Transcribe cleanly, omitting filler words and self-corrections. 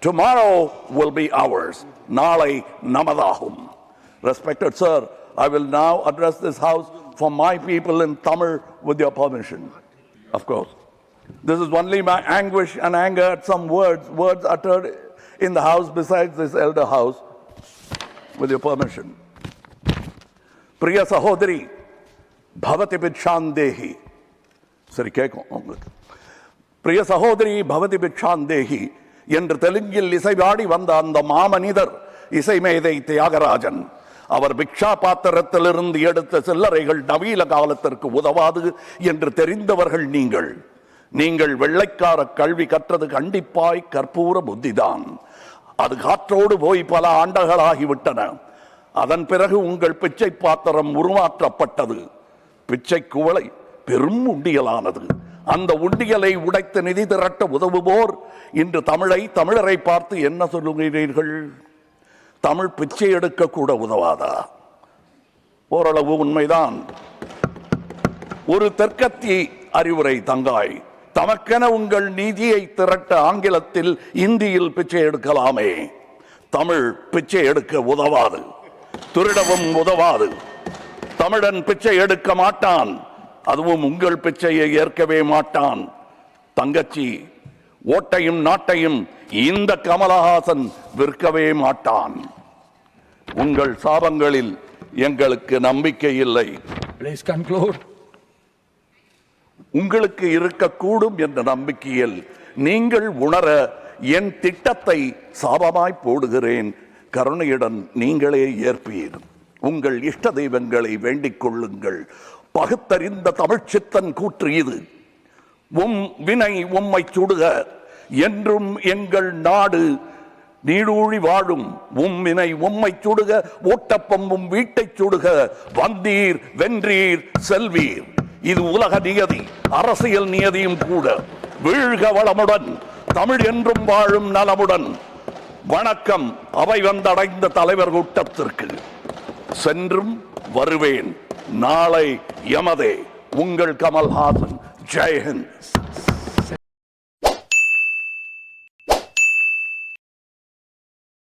Tomorrow will be ours. Nalai namadahum. Respected sir, I will now address this house for my people in Tamil with your permission. Of course. This is only my anguish and anger at some words uttered in the house besides this elder house. With your permission. Priya Sahodari, Bhavati Bichandehi. Sari kekkum. Priya Sahodari, Bhavati Bichandehi. என்று தெலுங்கில் இசைவாடி வந்த அந்த மாமனிதர் இசைமேதை தியாகராஜன் அவர் பிக்ஷா பாத்திரத்திலிருந்து எடுத்த சில்லறைகள் நவீன காலத்திற்கு உதவாது என்று தெரிந்தவர்கள் நீங்கள் வெள்ளைக்கார கல்வி கற்றது கண்டிப்பாய் கற்பூர புத்திதான். அது காற்றோடு போய் பல ஆண்டுகளாகிவிட்டன. அதன் பிறகு உங்கள் பிச்சை பாத்திரம் உருமாற்றப்பட்டது. பிச்சை குவளை பெரும் உண்டியலானது. அந்த உண்டியலை உடைத்து நிதி திரட்ட உதவுவோர் இன்று தமிழரை பார்த்து என்ன சொல்லுகிறீர்கள்? தமிழ் பிச்சை எடுக்க கூட உதவாதா? ஓரளவு உண்மைதான். ஒரு தெற்கத்தி அறிவுரை தங்காய், தமக்கென உங்கள் நிதியை திரட்ட ஆங்கிலத்தில் இந்தியில் பிச்சை எடுக்கலாமே. தமிழ் பிச்சை எடுக்க உதவாது, திருடவும் உதவாது. தமிழன் பிச்சை எடுக்க மாட்டான், அதுவும் உங்கள் பிச்சையை ஏற்கவே மாட்டான். தங்கச்சி, ஓட்டையும் நாட்டையும் இந்த கமலஹாசன் விற்கவே மாட்டான். உங்கள் சாபங்களில் எங்களுக்கு நம்பிக்கை இல்லை. Please conclude. உங்களுக்கு இருக்கக்கூடும் என்ற நம்பிக்கையில் நீங்கள் உணர என் திட்டத்தை சாபமாய் போடுகிறேன். கருணையுடன் நீங்களே ஏற்பீர். உங்கள் இஷ்ட தெய்வங்களை வேண்டிக் கொள்ளுங்கள். பகுத்தறிந்த தமிழ்ச்சித்தன் கூற்று இது. வினை உம்மை சுடுக, என்றும் எங்கள் நாடு நீடூழி வாழும். வினை உம்மை சுடுக, ஓட்டப்பம் வீட்டை சுடுக. வந்தீர் வென்றீர் செல்வீர். இது உலக நியதி, அரசியல் நியதியும் கூட. வீழ்க வளமுடன், தமிழ் என்றும் வாழும் நலமுடன். வணக்கம் அவை வந்தடைந்த தலைவர் கூட்டத்திற்கு. சென்றும் வருவேன். நாளை யமதே. உங்கள் கமல்ஹாசன். ஜெய் ஹிந்த்.